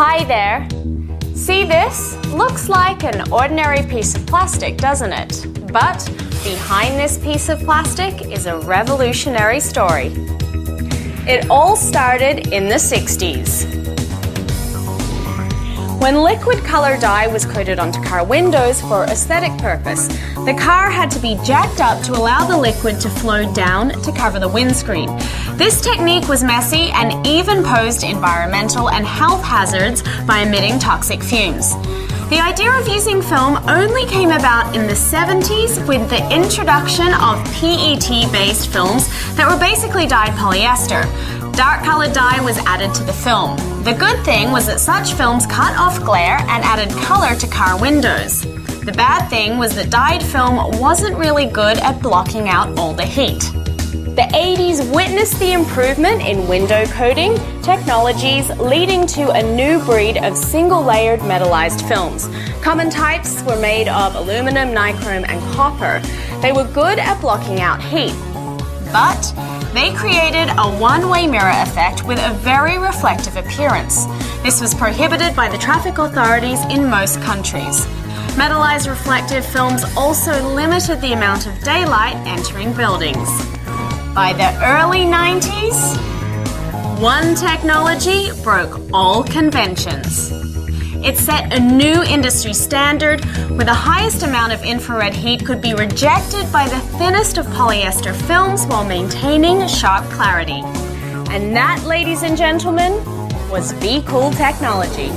Hi there! See this? Looks like an ordinary piece of plastic, doesn't it? But behind this piece of plastic is a revolutionary story. It all started in the 60s. When liquid color dye was coated onto car windows for aesthetic purpose, the car had to be jacked up to allow the liquid to flow down to cover the windscreen. This technique was messy and even posed environmental and health hazards by emitting toxic fumes. The idea of using film only came about in the 70s with the introduction of PET-based films that were basically dyed polyester. Dark-colored dye was added to the film. The good thing was that such films cut off glare and added color to car windows. The bad thing was that dyed film wasn't really good at blocking out all the heat. The 80s witnessed the improvement in window coating technologies, leading to a new breed of single-layered metallized films. Common types were made of aluminum, nichrome, and copper. They were good at blocking out heat, but they created a one-way mirror effect with a very reflective appearance. This was prohibited by the traffic authorities in most countries. Metallized reflective films also limited the amount of daylight entering buildings. By the early 90s, one technology broke all conventions. It set a new industry standard where the highest amount of infrared heat could be rejected by the thinnest of polyester films while maintaining sharp clarity. And that, ladies and gentlemen, was VCool technology.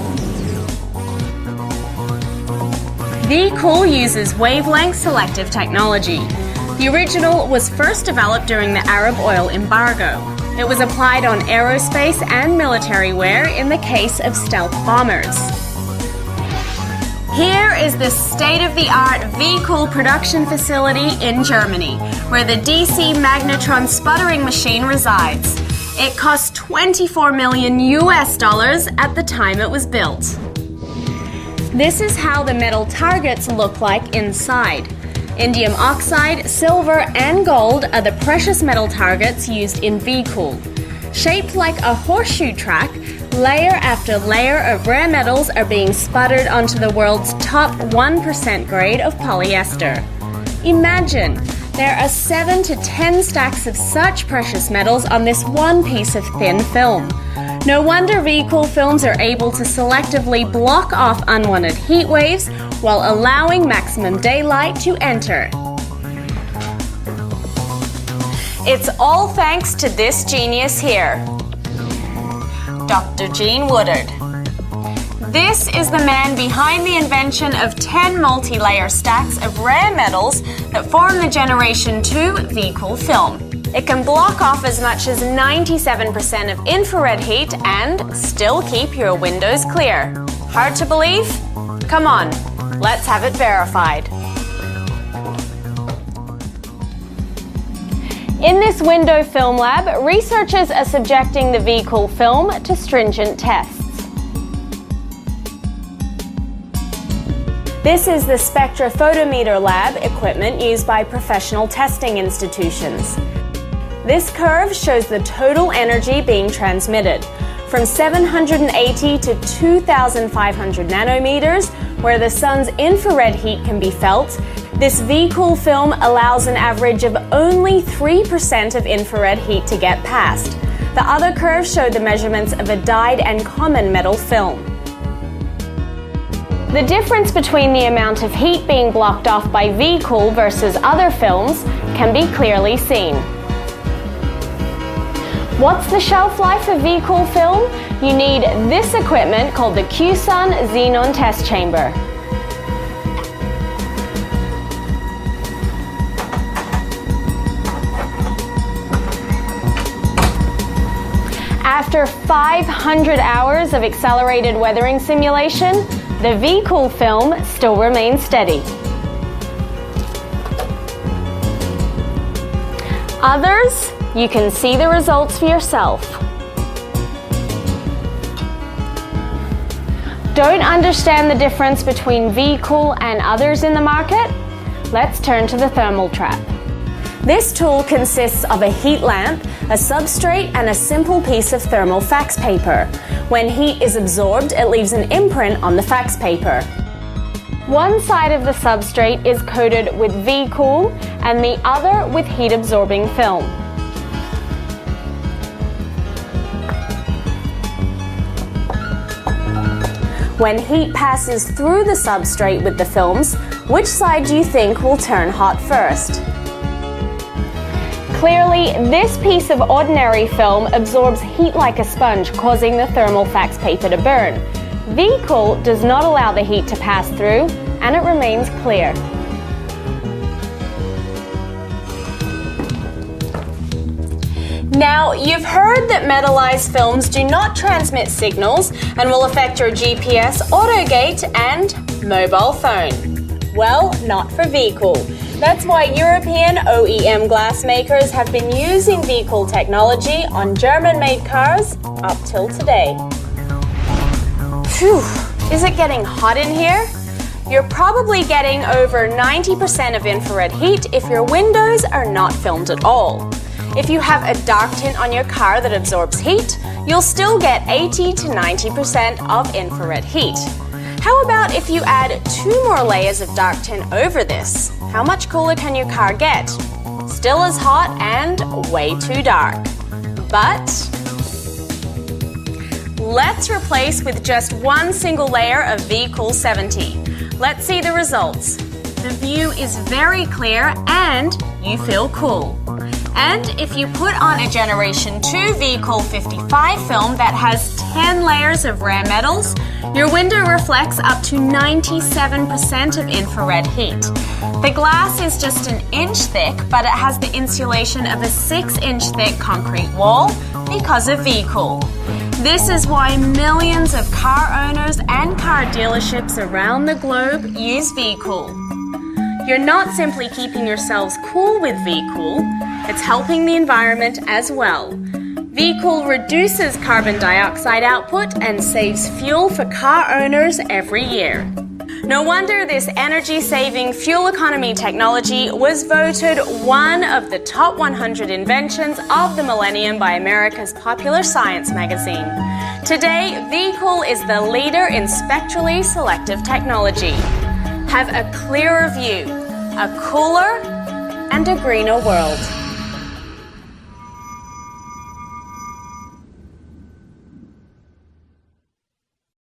VCool uses wavelength selective technology. The original was first developed during the Arab oil embargo. It was applied on aerospace and military wear in the case of stealth bombers. Here is the state-of-the-art VCool production facility in Germany, where the DC magnetron sputtering machine resides. It cost $24 million at the time it was built. This is how the metal targets look like inside. Indium oxide, silver, and gold are the precious metal targets used in VCool. Shaped like a horseshoe track, layer after layer of rare metals are being sputtered onto the world's top 1% grade of polyester. Imagine, there are 7 to 10 stacks of such precious metals on this one piece of thin film. No wonder VCool films are able to selectively block off unwanted heat waves while allowing maximum daylight to enter. It's all thanks to this genius here, Dr. Gene Woodard. This is the man behind the invention of 10 multi-layer stacks of rare metals that form the Generation 2 VCool film. It can block off as much as 97% of infrared heat and still keep your windows clear. Hard to believe? Come on, let's have it verified. In this window film lab, researchers are subjecting the VCool film to stringent tests. This is the spectrophotometer lab equipment used by professional testing institutions. This curve shows the total energy being transmitted, from 780 to 2,500 nanometers, where the sun's infrared heat can be felt. This VCool film allows an average of only 3% of infrared heat to get past. The other curves show the measurements of a dyed and common metal film. The difference between the amount of heat being blocked off by VCool versus other films can be clearly seen. What's the shelf life of VCool film? You need this equipment called the Q-Sun Xenon Test Chamber. After 500 hours of accelerated weathering simulation, the VCool film still remains steady. Others, you can see the results for yourself. Don't understand the difference between VCool and others in the market? Let's turn to the thermal trap. This tool consists of a heat lamp, a substrate, and a simple piece of thermal fax paper. When heat is absorbed, it leaves an imprint on the fax paper. One side of the substrate is coated with V-Cool and the other with heat-absorbing film. When heat passes through the substrate with the films, which side do you think will turn hot first? Clearly, this piece of ordinary film absorbs heat like a sponge, causing the thermal fax paper to burn. V-Cool does not allow the heat to pass through, and it remains clear. Now, you've heard that metallized films do not transmit signals and will affect your GPS, autogate, and mobile phone. Well, not for V-Cool. That's why European OEM glass makers have been using V-Cool technology on German-made cars up till today. Phew, is it getting hot in here? You're probably getting over 90% of infrared heat if your windows are not filmed at all. If you have a dark tint on your car that absorbs heat, you'll still get 80 to 90% of infrared heat. How about if you add 2 more layers of dark tint over this? How much cooler can your car get? Still as hot and way too dark. But let's replace with just one single layer of V-Cool 70. Let's see the results. The view is very clear and you feel cool. And if you put on a Generation 2 V-Cool 55 film that has 10 layers of rare metals, your window reflects up to 97% of infrared heat. The glass is just an inch thick, but it has the insulation of a 6-inch thick concrete wall because of V-Cool. This is why millions of car owners and car dealerships around the globe use V-Cool. You're not simply keeping yourselves cool with V-Cool, it's helping the environment as well. V-Cool reduces carbon dioxide output and saves fuel for car owners every year. No wonder this energy-saving fuel economy technology was voted one of the top 100 inventions of the millennium by America's popular science magazine. Today, V-Cool is the leader in spectrally selective technology. Have a clearer view, a cooler and a greener world.